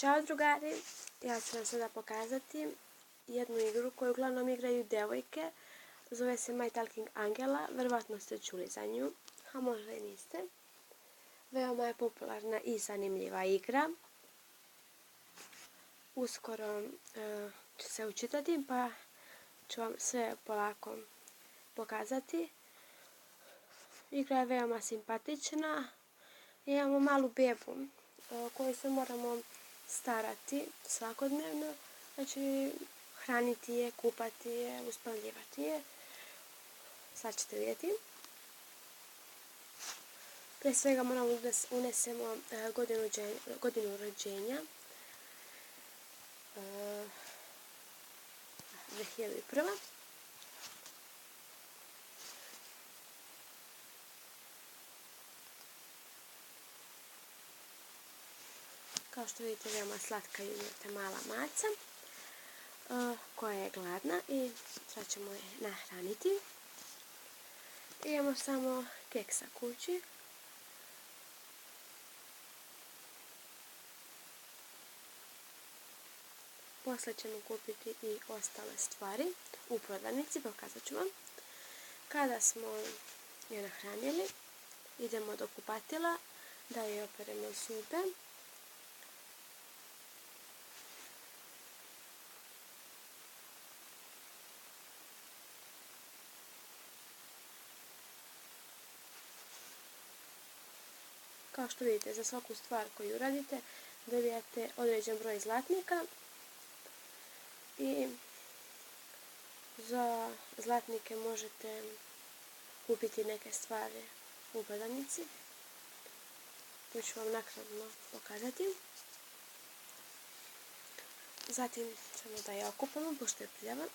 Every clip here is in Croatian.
Ćao drugari, ja ću vam sada pokazati jednu igru koju uglavnom igraju devojke. Zove se My Talking Angela, verovatno ste čuli za nju, a možda i niste. Veoma je popularna i zanimljiva igra. Uskoro ću se učitati pa ću vam sve polako pokazati. Igra je veoma simpatična. Imamo malu bebu koju se moramo starati svakodnevno, znači hraniti je, kupati je, uspaljivati je. Sad ćete vidjeti. Pre svega moramo da unesemo godinu rođenja. 2001. Kao što vidite, veoma slatka i mala maca koja je gladna i sad ćemo je nahraniti. Imamo samo keksa kući. Posle ćemo kupiti i ostale stvari u prodavnici, pokazat ću vam. Kada smo je nahranili, idemo do kupatila da je operemo zube. Kao što vidite, za svaku stvar koju radite dobijate određen broj zlatnika i za zlatnike možete kupiti neke stvari u prodavnici. To ću vam nakratko pokazati. Zatim ćemo da je okupamo, pošto je prljava.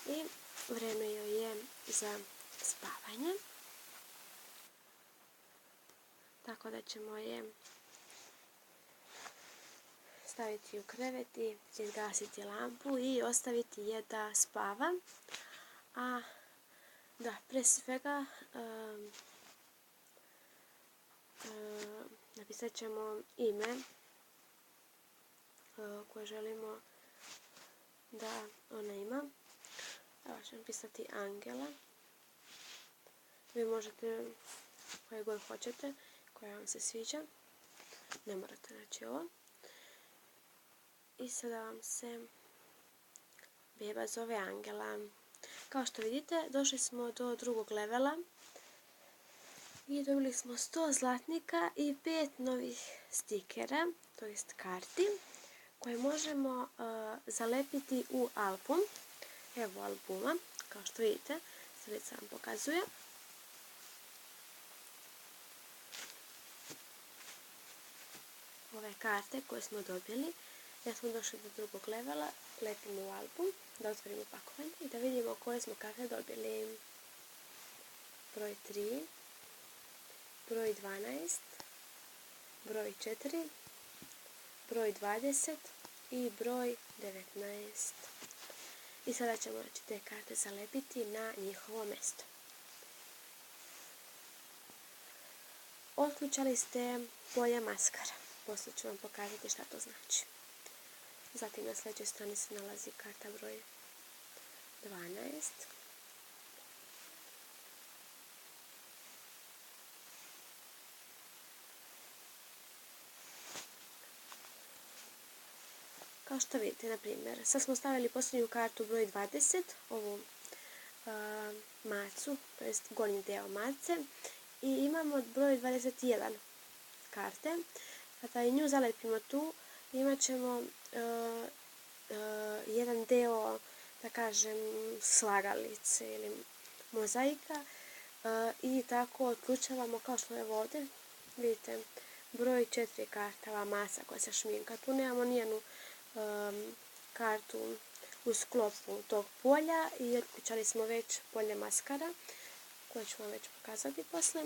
I vreme joj je za spavanje. Tako da ćemo je staviti u krevet i izgasiti lampu i ostaviti je da spava. A da, pre svega napisat ćemo ime koje želimo da ona ima. Evo ćemo pisati Angela. Vi možete koje god hoćete, koja vam se sviđa. Ne morate naći ovo. I sada vam se beba zove Angela. Kao što vidite, došli smo do drugog levela. I dobili smo 100 zlatnika i 5 novih stikera, to jest karti, koje možemo zalepiti u album. Evo albuma, kao što vidite, sredica vam pokazuje. Ove karte koje smo dobili, ja smo došli do drugog levela, lepimo u album, da otvorimo pakovanje i da vidimo koje smo karte dobili. Broj 3, broj 12, broj 4, broj 20 i broj 19. I sada ćemo te karte zalepiti na njihovo mesto. Otključali ste polje maskara. Poslije ću vam pokazati šta to znači. Zatim na sljedećoj strani se nalazi karta broj 12. Kao što vidite, na primjer, sad smo stavili posljednju kartu broj 20, ovu macu, to jest gornji deo mace, i imamo broj 21 karte. Kada i nju zalepimo tu, imat ćemo jedan deo, da kažem, slagalice ili mozaika i tako otključavamo, kao što je ovdje, vidite, broj 4 karta, ova masa koja se šminka. Tu nemamo nijednu kartu u sklopu tog polja i otključali smo već polje maskara koje ću vam već pokazati posle.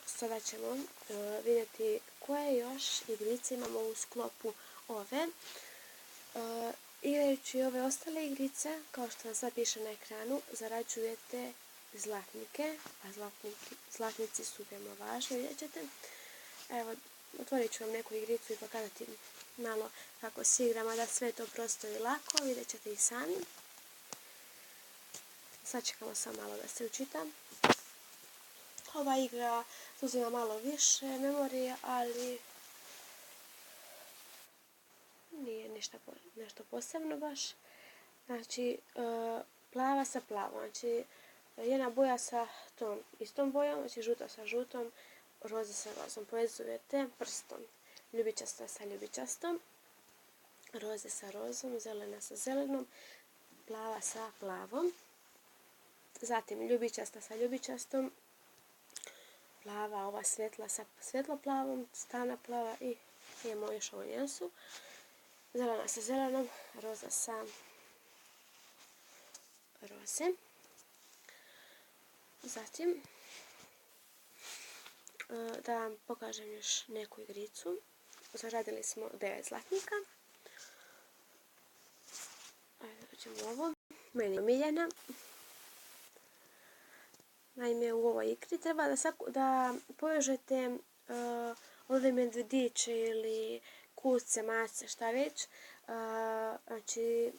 Sada ćemo vidjeti koje još igrice imamo u sklopu ove. Igrajući ove ostale igrice, kao što vam sad piše na ekranu, zarađujete zlatnike, a zlatnici su veoma važni, vidjet ćete. Evo, otvorit ću vam neku igricu i pokazati malo kako se igra, mada sve to prosto i lako, vidjet ćete i sami. Sad čekamo sam malo da se učita. Ova igra uzima malo više memorije, ali nije nešto posebno baš. Znači, plava sa plavom. Znači, jedna boja sa tom istom bojom, znači žuta sa žutom, roza sa rozom. Povezujete prstom. Ljubičasta sa ljubičastom, roze sa rozom, zelena sa zelenom, plava sa plavom. Zatim ljubičasta sa ljubičastom, plava, ova svjetla sa svjetloplavom, stana plava i imamo još ovu nijansu. Zelena sa zelenom, roza sa roze. Zatim, da vam pokažem još neku igricu. Zaradili smo 9 zlatnika. Ajde, dođemo ovo. Meni je omiljena. Naime, u ovoj igri treba da povežete ove medvediće ili kuce, mace, šta već. Znači,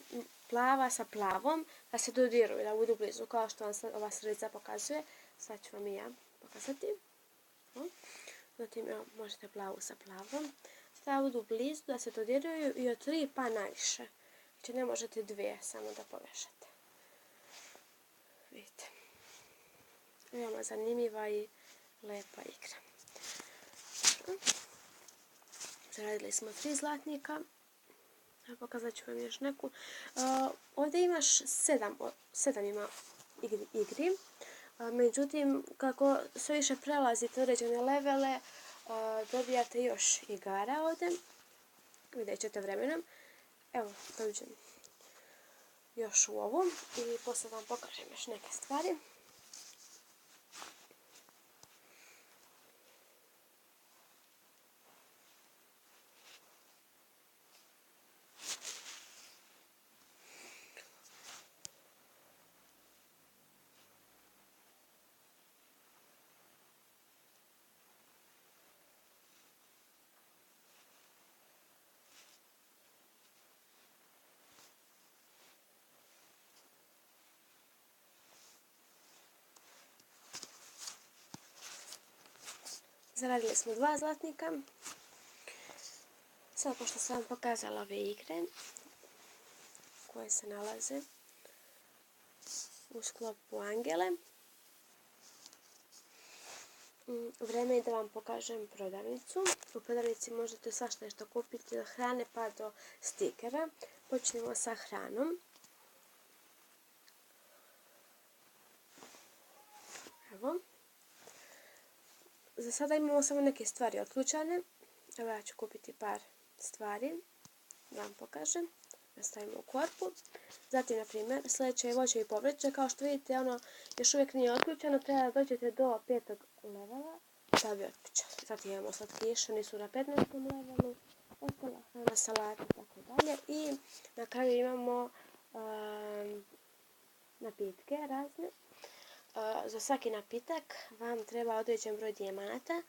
plava sa plavom, da se dodiruju, da budu blizu, kao što vam ova sredica pokazuje. Sad ću vam i ja pokazati. Zatim možete plavu sa plavom. Da budu blizu, da se dodiruju i od 3 pa najviše. Znači ne možete 2 samo da povežete. Vidite. Veoma zanimljiva i lepa igra. Zaradili smo 3 zlatnika. Pokazat ću vam još neku. Ovdje imaš 7 ima igri. Međutim, kako sve više prelazite određene levele, dobijate još igara ovdje. Vidjet ćete vremenom. Evo, dođem još u ovu i posle vam pokažem još neke stvari. Zaradili smo 2 zlatnika. Sad, pošto sam vam pokazala ove igre koje se nalaze u sklopu Angele, vreme je da vam pokažem prodavnicu. U prodavnici možete svašta nešto kupiti, od hrane pa do stikera. Počnemo sa hranom. Evo. Za sada imamo samo neke stvari otključane. Evo, ja ću kupiti par stvari da vam pokažem. Da stavimo u korpu. Zatim, na primjer, sljedeće je voće i povrće. Kao što vidite, ono još uvijek nije otključeno. Treba da dođete do 5. levela da bi otključali. Zatim imamo slatkiše, oni su na 15. levelu. Ostala hrana, salata i tako dalje. I na kraju imamo napitke razne. Za svaki napitak vam treba određen broj dijamanata.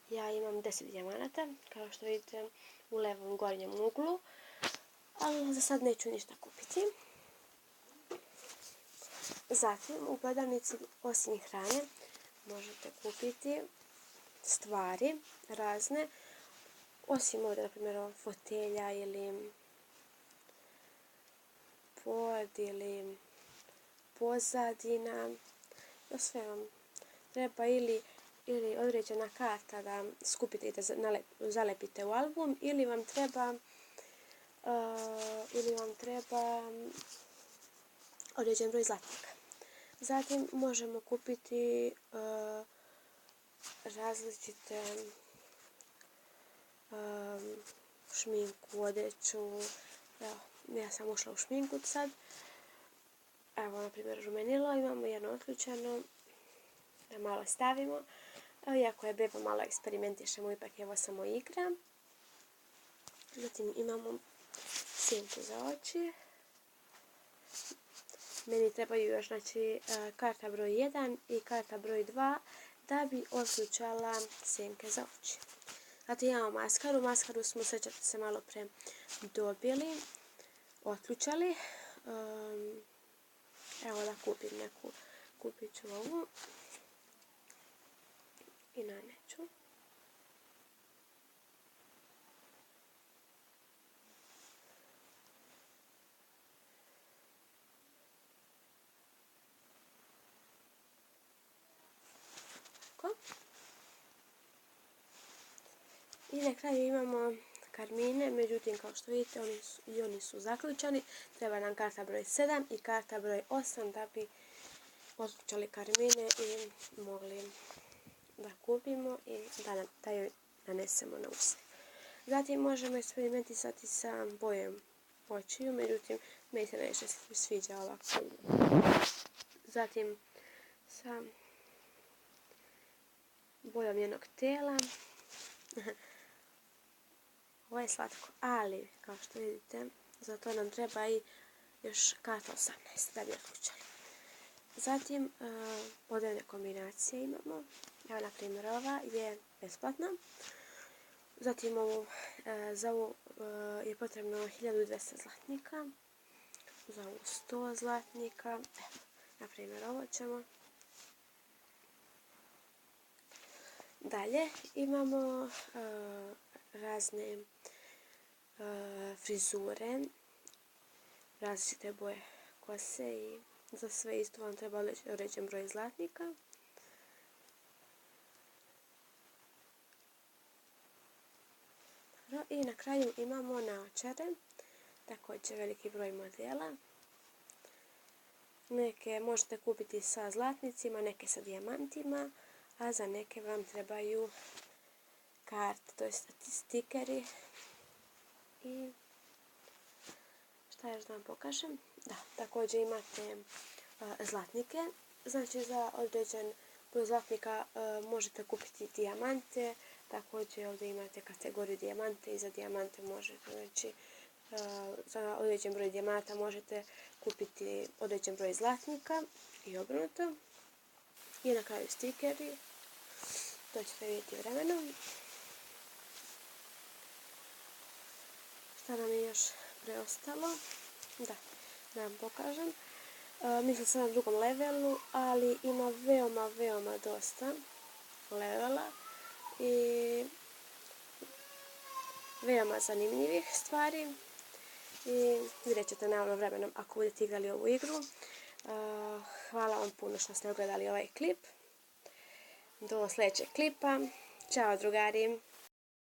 Ja imam 10 dijamanata, kao što vidite u levom gornjem uglu. Ali za sad neću ništa kupiti. Zatim, u prodavnici osim hrane možete kupiti stvari razne. Osim ovdje, na primjer, fotelja ili pod ili pozadina. Sve vam treba ili određena karta da skupite i da zalepite u album, ili vam treba određen broj zlatnika. Zatim možemo kupiti različite šminku, odeću, Evo, ja sam ušla u šminku sad. Evo, na primjer, rumenilo, imamo jedno otključeno. Da malo stavimo. Iako je beba malo eksperimentišemo, ipak evo samo igra. Zatim imamo sjenku za oči. Meni trebaju još znači, karta broj 1 i karta broj 2 da bi otključala sjenke za oči. Zatim imamo maskaru. Maskaru smo, sjećate se, malo pre dobili, otključali. Evo da kupim neku. Kupit ću ovu. I naneću. I na kraju imamo karmine, međutim kao što vidite oni su zaključani. Treba nam karta broj 7 i karta broj 8 da bi otključali karmine i mogli da kupimo i da joj nanesemo na use. Zatim možemo eksperimentisati sa bojem očiju, međutim meni se najviše sviđa ovako. Zatim sa bojom njenog tela. Ovo je slatko, ali kao što vidite, za to nam treba i još karta 18 da bi otključali. Zatim, odrevne kombinacije imamo. Evo, na primjer, ova je besplatna. Zatim, za ovu je potrebno 1200 zlatnika. Za ovu 100 zlatnika. Evo, na primjer, ovo ćemo. Dalje imamo razne frizure, različite boje kose i za sve isto vam treba određen broj zlatnika. I na kraju imamo naočare, također veliki broj modela. Neke možete kupiti sa zlatnicima, neke sa dijamantima, a za neke vam trebaju karte, to je stikeri. I šta još da vam pokažem? Da, također imate zlatnike. Znači za određen broj zlatnika možete kupiti dijamante. Također ovdje imate kategoriju dijamante i za dijamante možete, znači za određen broj dijamata možete kupiti određen broj zlatnika i obrnuto. I na kraju stikeri. To ćete vidjeti vremenom. Šta nam je još preostalo? Da vam pokažem. Mislim sam na drugom levelu, ali ima veoma dosta levela i veoma zanimljivih stvari. I vidjet ćete naravno vremenom ako budete igrali ovu igru. Hvala vam puno što ste ogledali ovaj klip. Do sljedećeg klipa. Ćao drugari!